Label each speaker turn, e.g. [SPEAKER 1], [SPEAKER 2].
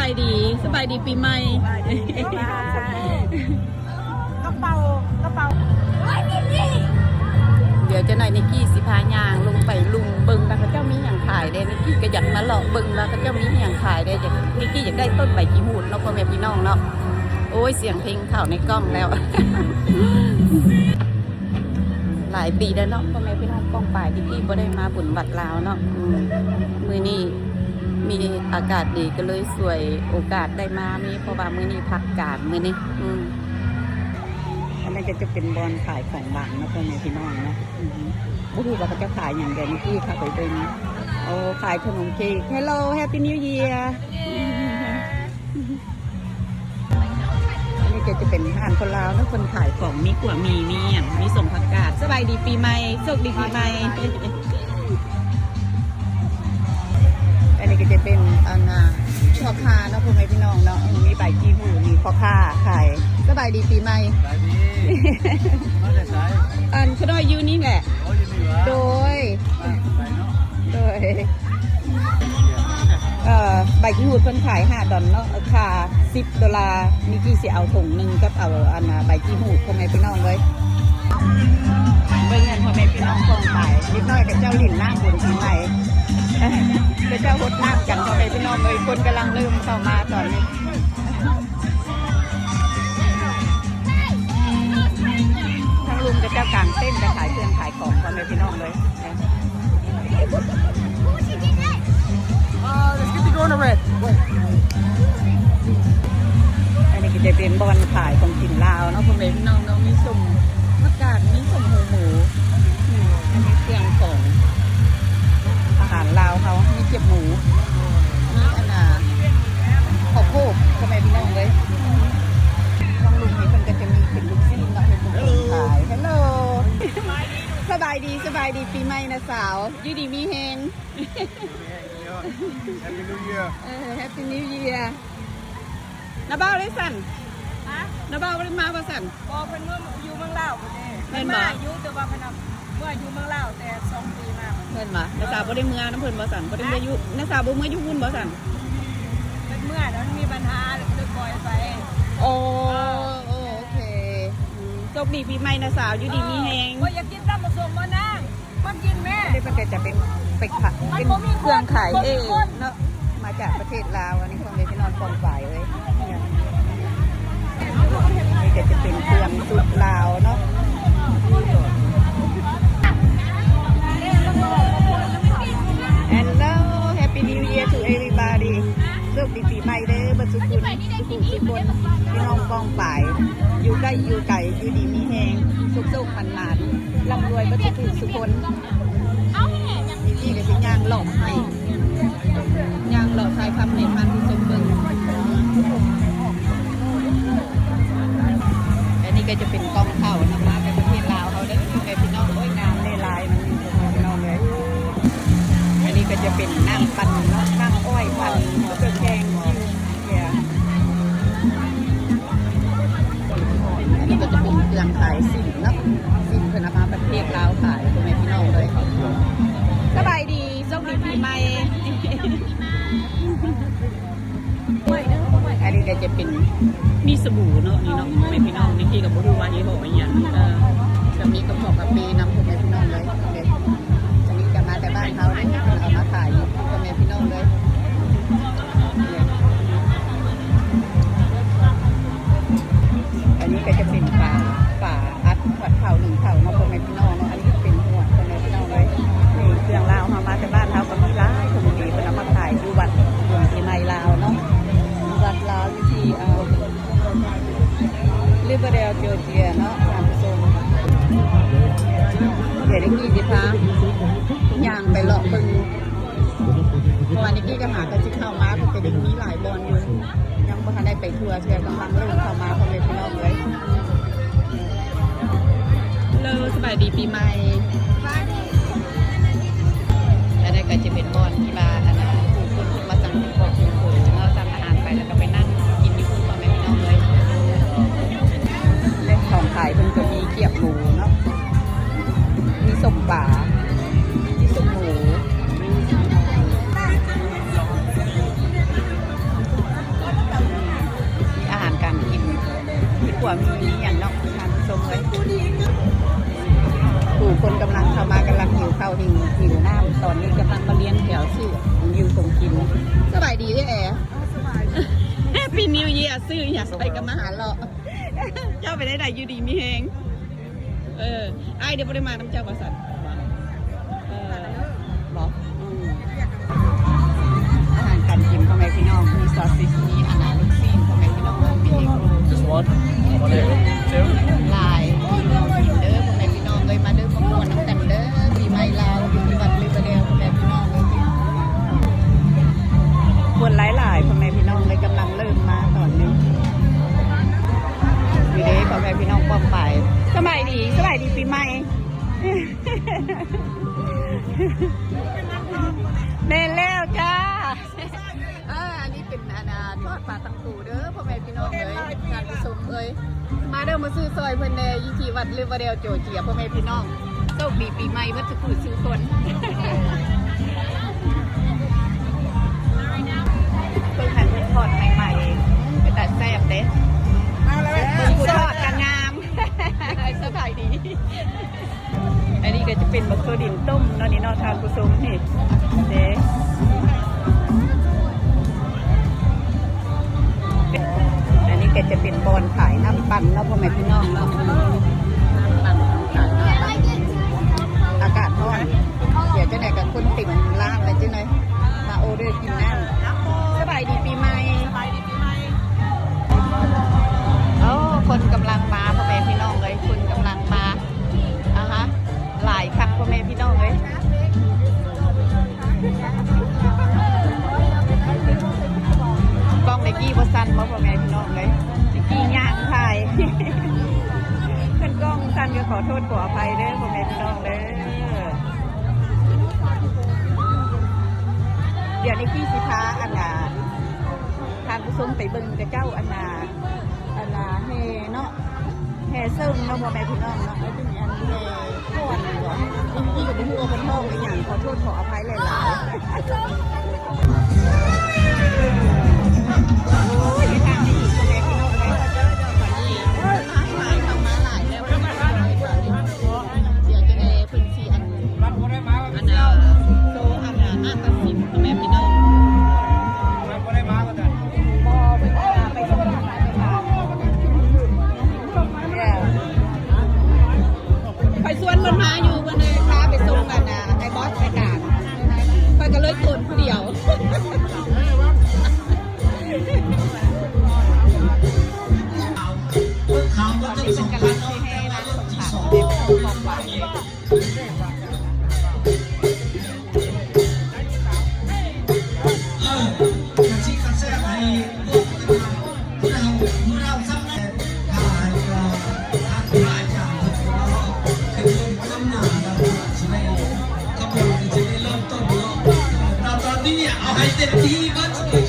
[SPEAKER 1] ายดีปีใหม่
[SPEAKER 2] กระเป๋า
[SPEAKER 1] เดี๋ยวจะหน่อยนิกกี้สิพายางลงไปลุงเบิงแล้วเขาเจ้ามีอย่างขายเด้นิกกี้ก็อยากมาเลาะเบิงแล้วเขาเจ้ามีอย่างขายเด้นิกกี้อยากได้ต้นใบกีหูดเนาะพ่อแม่พี่น้องเนาะโอ้ยเสียงเพลงเข้าในกล้องแล้ว หลายปีแล้วเนาะพ่อแม่พี่น้องป้องป่ายนิกกี้บ่ได้มาบุญบัดลาวเนาะมื้อนี้มีอากาศดีก็เลยสวยโอกาสได้มามีเพราะว่ามื้อนี้พักการมื้อนี้อันนั้นจะเป็นบอลขายของหวานนะพ่อแม่พี่น้องเนาะบุรุษว่าเขาจะขายอย่างเดียวนิกกี้ค่ะไปเป็นโอ้ขายขนมเค้ก Hello Happy New Year อันนี้จะเป็นอาหารคนลาวนะคนขายของมีกว่ามีอย่างมีส่งผักกาดสบายดีปีใหม่โชคดีปีใหม่อันนี้ก็จะเป็นพ่อค้าเนาะพ่อแม่พี่น้องเนาะมีใบกีหูมีพ่อค้าขายสบายดีปีใหม่อันเขาดอยยูนี่แหละโดยใบกีหูเพิ่นขาย$5เนาะค่า$10มีกี่สิเอาถุงนึงกับเอาใบกีหูพ่อแม่พี่น้องเลยเบิ่งเงินพ่อแม่พี่น้องกองขายนิดหน่อยกับเจ้าหลินน้ำบุญปีใหม่กับเจ้าหดน้ำกันพ่อแม่พี่น้องเลยคนกำลังเริ่มเข้ามาตอนนี้ทั้งลุงกับเจ้ากลางเต้นจะขายเครื่องขายของพ่อแม่พี่น้องเลยอันนี้ก็จะเป็นบอลขายของกินลาวเนาะพ่อแม่พี่น้องเนาะมีสุ่มผักกาดมีสุ่มหูหมูอันนี้เครื่องของอาหารลาวเขามีเกี๊ยวหมูมีข้าวโพดพ่อแม่พี่น้องเลยน้องลุงนี่มันก็จะมีเป็นลูกชิ้นเนาะเป็นคนขายฮัลโหลสบายดีปีใหม่นะสาวยูดีมีเฮง
[SPEAKER 3] Happy New Year
[SPEAKER 1] Happy New Year นาบ้าได้สั่นนาบ้าได้มาสั่น
[SPEAKER 2] ก็เป็นเมื่ออยู่เมืองลาวเป็นมาอยู่แต่ว่าพนักเมื่ออยู่เมืองลาวแต่2 ปีมา
[SPEAKER 1] เพิ่นมานาสาวบ่ได้เมื่อน้ำเพิ่นบ่สั่นบ่ได้เมื่ออยู่นาสาวบ่เมื่ออยู่วุ่นบ่สั่น
[SPEAKER 2] เป็นเมื่อแล้วมีปัญหาเลยปล่อยไป
[SPEAKER 1] โอเคโชคดีปีใหม่นาสาวอยู่ดีมีแฮง
[SPEAKER 2] ว่าอยากกินตำบักหุ่งบ่นางมากินแม่
[SPEAKER 1] ได้มันจะเป็นเป็ดผักเป็นเครื่องขายเองเนาะมาจากประเทศลาวอันนี้คนเลยที่นอนกองฝ่ายเลยนี่จะเป็นเครื่องสุดลาวเนาะHello Happy New Year to everybody โชคดีปีใหม่เด้อบัดสุขุนสุขุสุคนพี่น้องกองฝ่ายอยู่ใกล้อยู่ไกลอยู่ดีมีแฮงสุขมันร่ำรวยบัดสุขุสุคนนี่ก็สิย่างหลอกให้ย่างหลอกใช้คำในพันธุ์สมบูรณ์อันนี้ก็จะเป็นกองเข่านะคะเป็นประเทศลาวเขาได้พี่น้องโอ้ยงามเลยลายมันพี่น้องเลยอันนี้ก็จะเป็นนั่งปั่นนั่งอ้อยปั่นหัวเปลือกแกงเนี่ยอันนี้ก็จะเป็นเครื่องขายสิ่งเนาะสิ่งเพื่อนมาประเทศลาวขายพ่อแม่พี่น้องเลยสบายดีโชคดีปีใหม่อันนี้ก็จะเป็นมีสบู่เนาะนี่เนาะพ่อแม่พี่น้องนี่ที่กับบุรุษวานิโหอย่างจะมีกระป๋องกาแฟนำพ่อแม่พี่น้องเลยอันนี้จะมาแต่บ้านเขาเลยเอามาขายพ่อแม่พี่น้องเลยอันนี้ก็จะเป็นฝาอัดขวดเข่า1 เข่าเนาะพ่อแม่พี่น้องเนาะอันนี้เป็นหัวพ่อแม่พี่น้องเลยนี่เครื่องลาวมาแต่บ้านเขาก็มีร้านคนดีเป็นเอามาขายอยู่วัดบุญที่ในลาวเนาะวัดลาวที่ลิเบเรลจอร์เจียเนาะท่านผู้ชมเดี๋ยวนิกกี้จะพาย่างไปเลาะบึงวันนิกกี้ก็หากระชิเข้ามาเพราะจะมีหลายบอลอยู่ยังไม่ทันได้ไปทัวร์เชียร์กำลังเริ่มเข้ามาพ่อแม่พี่น้องเลยสบายดีปีใหม่อันนี้ก็จะเป็นบอลที่บ้านคุณมาสั่งของคุณเราสั่งอาหารไปแล้วก็ไปนั่งกินอยู่คุณพ่อแม่พี่น้องเลยเล่นของขายเพิ่งจะมีเกี๊ยวหมูเนาะมีส้มป่ามีส้มหมู ดี๋ยวซื้อนิวของกินสบายดีด้วยแอร์
[SPEAKER 2] สบาย
[SPEAKER 1] ปีนิวเยียซื้ออยากไปกับมาหาเราเจ้าไปได้ไหนอยู่ดีมีเฮงไอเดี๋ยวบริมาน้ำเจ้าประสันบอกอาหารการกินพ่อแม่พี่น้องมีซอสซิสมีอาหารลูกซีนพ่อแม่พี่น้องมีเอก
[SPEAKER 3] Just one? One egg? Two?
[SPEAKER 1] ลายเด้อพ่อแม่พี่น้องเลยมาเด้อพ่อมวนน้ำกันเด้อปีใหม่ลาวปีบัตรลืมเดียวพ่อแม่พี่น้องเลยคนหลายๆพ่อแม่พี่น้องเลยกำลังเริ่มมาตอนนี้วีเด้พ่อแม่พี่น้องป้อมไปสบายดีปีใหม่เล่นแล้วจ้าอันนี้เป็นทอดปลาตังปูเด้อพ่อแม่พี่น้องเลยงานผสมเลยมาเด้อมาซื้อซอยเพิ่นแน่ยี่ทีวัดลืมเดียวโจเจียพ่อแม่พี่น้องโชคดีปีใหม่วัดสุขุสุคนเพิ่งหันทอดใหม่ๆเป็นแต่แซ่บเด้ผู้ทอดกันงามสบายดีอันนี้ก็จะเป็นบักโซดินต้มนอนนี่นอนทานกุศลนี่เด้อันนี้ก็จะเป็นบอนขายน้ำปั่นเนาะพ่อแม่พี่น้องเนาะน้ำปั่นขายน้ำปั่นอากาศร้อนเดี๋ยวจะไหนกับคนติ่มร้านอะไรจังเลยมาโอเดอร์กินน้ำสบายดีปีใหม่คนกำลังมาพ่อแม่พี่น้องเลยคนกำลังมาหลายคักพ่อแม่พี่น้องเลยกล้องในกี้บสันพ่อแม่พี่น้องเลยในกี้ย่างถ่ายขึ้นกล้องสันก็ขอโทษขออภัยเด้อพ่อแม่พี่น้องเลยเดี๋ยวในกี้สิพาทานผู้ชมไปเบิ่งกับเจ้าเฮเนาะเฮซึ่งเนาะพ่อแม่พี่น้องเนาะเป็นอันเฮก่อนก่อนที่อยู่ในหัวเป็นห้องในอย่างขอโทษขออภัยหลายๆโอ้ยทางนี้พ่อแม่พี่น้องเลยหลายทำมาหลายแล้วเดี๋ยวจะได้พื้นที่โซอาตัดสินพ่อแม่พี่น้องไปส่งทางไหนไปสวนมันมาอยู่วันนี้พาไปส่งกันไอ้บอสไปการไปก็เลยตุนผู้เดียวตอนนี้เป็นกำลังที่ให้ร้านสงขลาเด็กของหวาน
[SPEAKER 4] เอาให้เต็มที่บ้านทุกคน